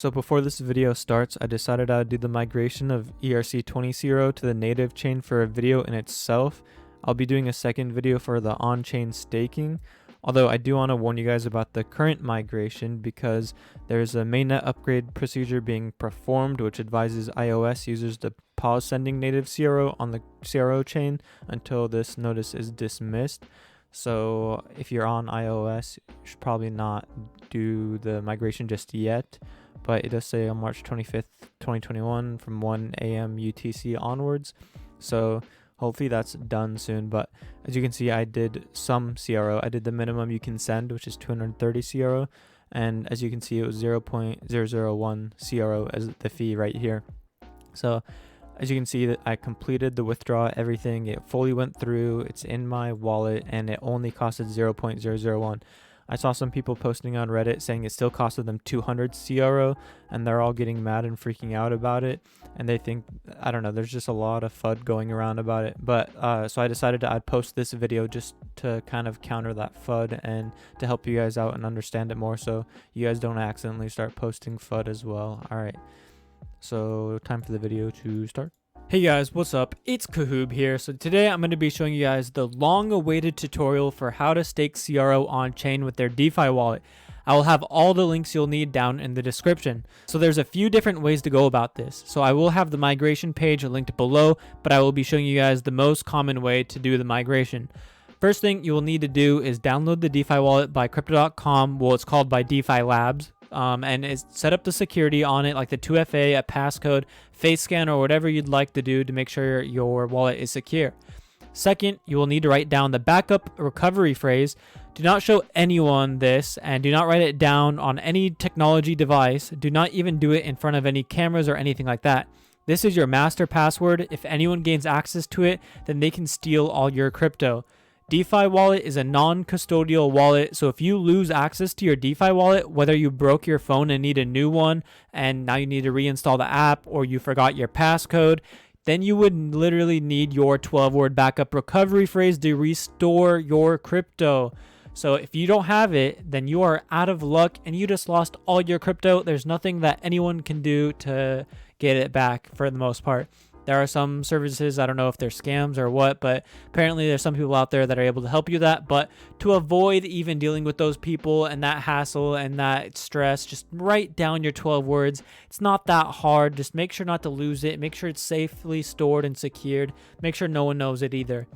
So before this video starts, I decided I would do the migration of ERC20 CRO to the native chain for a video in itself. I'll be doing a second video for the on-chain staking, although I do want to warn you guys about the current migration because there's a mainnet upgrade procedure being performed which advises iOS users to pause sending native CRO on the CRO chain until this notice is dismissed. So if you're on iOS, you should probably not do the migration just yet. But it does say on March 25th, 2021 from 1 a.m. UTC onwards. So hopefully that's done soon. But as you can see, I did some CRO. I did the minimum you can send, which is 230 CRO. And as you can see, it was 0.001 CRO as the fee right here. So as you can see, that I completed the withdrawal, everything. It fully went through. It's in my wallet and it only costed 0.001. I saw some people posting on Reddit saying it still costed them 200 CRO, and they're all getting mad and freaking out about it. And they think, I don't know, there's just a lot of FUD going around about it. But so I decided I'd post this video just to kind of counter that FUD and to help you guys out and understand it more so you guys don't accidentally start posting FUD as well. All right, so time for the video to start. Hey guys, what's up? It's Kahoob here. So today I'm going to be showing you guys the long-awaited tutorial for how to stake CRO on-chain with their DeFi wallet. I will have all the links you'll need down in the description. So there's a few different ways to go about this. So I will have the migration page linked below, but I will be showing you guys the most common way to do the migration. First thing you will need to do is download the DeFi wallet by crypto.com. Well, it's called by DeFi Labs. And it's set up the security on it, like the 2FA, a passcode, face scan, or whatever you'd like to do to make sure your wallet is secure. Second, you will need to write down the backup recovery phrase. Do not show anyone this and do not write it down on any technology device. Do not even do it in front of any cameras or anything like that. This is your master password. If anyone gains access to it, then they can steal all your crypto. DeFi wallet is a non-custodial wallet, so if you lose access to your DeFi wallet, whether you broke your phone and need a new one and now you need to reinstall the app, or you forgot your passcode, then you would literally need your 12-word backup recovery phrase to restore your crypto. So if you don't have it, then you are out of luck and you just lost all your crypto. There's nothing that anyone can do to get it back for the most part. There are some services, I don't know if they're scams or what, but apparently there's some people out there that are able to help you that. But to avoid even dealing with those people and that hassle and that stress, just write down your 12 words. It's not that hard. Just make sure not to lose it. Make sure it's safely stored and secured. Make sure no one knows it either.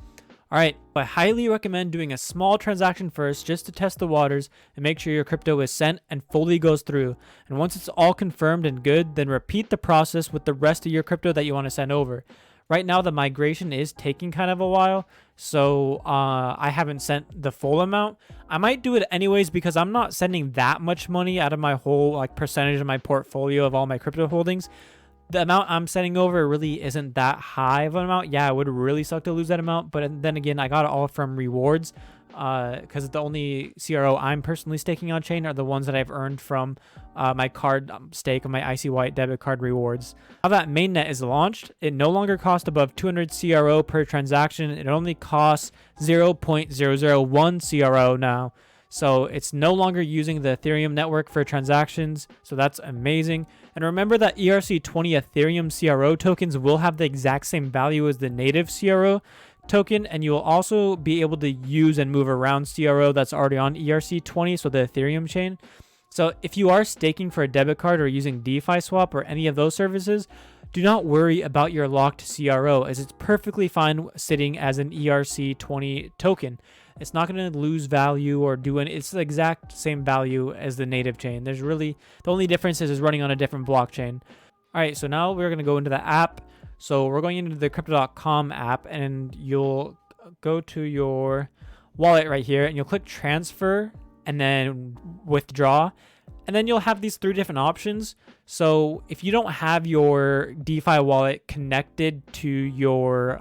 All right, I highly recommend doing a small transaction first just to test the waters and make sure your crypto is sent and fully goes through. And once it's all confirmed and good, then repeat the process with the rest of your crypto that you want to send over. Right now, the migration is taking kind of a while, so I haven't sent the full amount. I might do it anyways because I'm not sending that much money out of my whole percentage of my portfolio of all my crypto holdings. The amount I'm sending over really isn't that high of an amount. Yeah, it would really suck to lose that amount, but then again, I got it all from rewards because the only CRO I'm personally staking on chain are the ones that I've earned from my card stake of my Icy White debit card rewards. Now that mainnet is launched, it no longer costs above 200 CRO per transaction. It only costs 0.001 CRO now. So it's no longer using the Ethereum network for transactions. So that's amazing. And remember that ERC20 Ethereum CRO tokens will have the exact same value as the native CRO token. And you will also be able to use and move around CRO that's already on ERC20, so the Ethereum chain. So if you are staking for a debit card or using DeFi Swap or any of those services, do not worry about your locked CRO, as it's perfectly fine sitting as an ERC20 token. It's not going to lose value or do any. It's the exact same value as the native chain. There's really, the only difference is running on a different blockchain. All right, so now we're going to go into the app. So we're going into the crypto.com app, and you'll go to your wallet right here, and you'll click transfer and then withdraw. And then you'll have these three different options. So if you don't have your DeFi wallet connected to your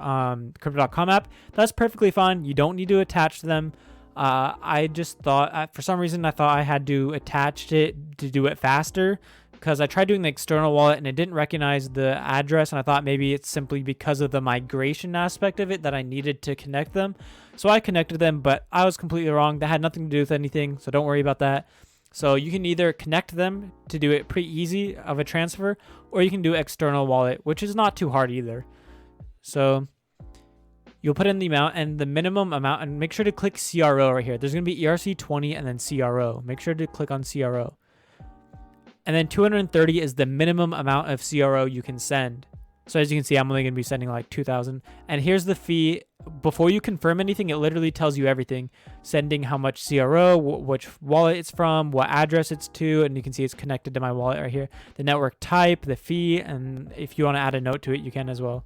crypto.com app, that's perfectly fine. You don't need to attach them. I just thought, for some reason, I thought I had to attach it to do it faster because I tried doing the external wallet and it didn't recognize the address. And I thought maybe it's simply because of the migration aspect of it that I needed to connect them. So I connected them, but I was completely wrong. That had nothing to do with anything. So don't worry about that. So you can either connect them to do it pretty easy of a transfer, or you can do external wallet, which is not too hard either. So you'll put in the amount and the minimum amount, and make sure to click CRO right here. There's going to be ERC20 and then CRO. Make sure to click on CRO. And then 230 is the minimum amount of CRO you can send. So as you can see, I'm only going to be sending like 2,000. And here's the fee. Before you confirm anything, it literally tells you everything. Sending how much CRO, which wallet it's from, what address it's to, and you can see it's connected to my wallet right here. The network type, the fee, and if you want to add a note to it, you can as well.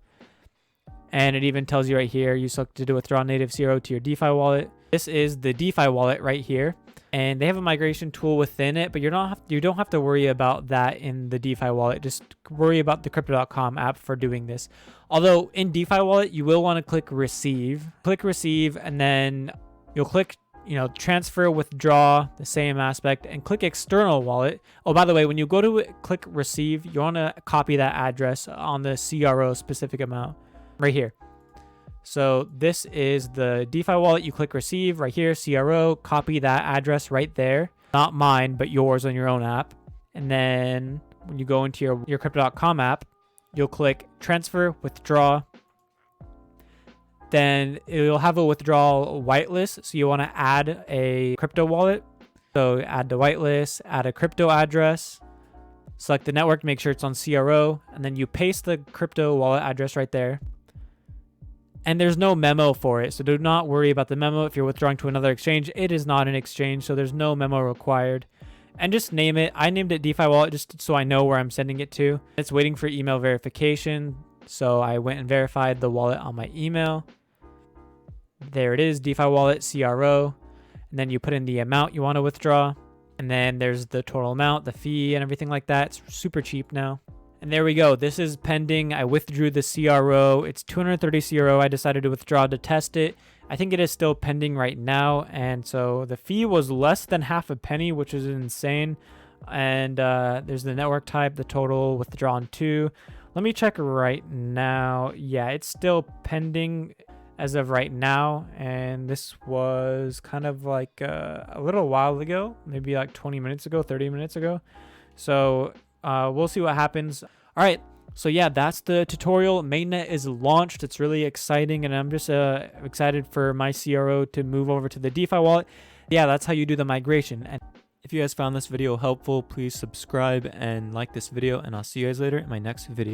And it even tells you right here, you selected to withdraw native CRO to your DeFi wallet. This is the DeFi wallet right here. And they have a migration tool within it, but you don't have to worry about that in the DeFi wallet. Just worry about the Crypto.com app for doing this. Although in DeFi wallet, you will want to click receive. Click receive, and then you'll click, transfer, withdraw, the same aspect, and click external wallet. Oh, by the way, when you go to click receive, you want to copy that address on the CRO specific amount right here. So this is the DeFi wallet. You click receive right here, CRO, copy that address right there. Not mine, but yours on your own app. And then when you go into your Crypto.com app, you'll click transfer, withdraw. Then it'll have a withdrawal whitelist. So you want to add a crypto wallet. So add the whitelist, add a crypto address, select the network, make sure it's on CRO, and then you paste the crypto wallet address right there. And there's no memo for it, so do not worry about the memo. If you're withdrawing to another exchange, it is not an exchange, so there's no memo required. And just name it. I named it DeFi Wallet just so I know where I'm sending it to. It's waiting for email verification, so I went and verified the wallet on my email. There it is, DeFi Wallet, CRO. And then you put in the amount you want to withdraw. And then there's the total amount, the fee, and everything like that. It's super cheap now. And there we go. This is pending. I withdrew the CRO. It's 230 CRO. I decided to withdraw to test it. I think it is still pending right now. And so the fee was less than half a penny, which is insane. And there's the network type, the total withdrawn to. Let me check right now. Yeah, it's still pending as of right now. And this was kind of like a little while ago, maybe like 20 minutes ago, 30 minutes ago. So we'll see what happens. All right. So yeah, that's the tutorial. Mainnet is launched. It's really exciting. And I'm just excited for my CRO to move over to the DeFi wallet. Yeah, that's how you do the migration. And if you guys found this video helpful, please subscribe and like this video. And I'll see you guys later in my next video.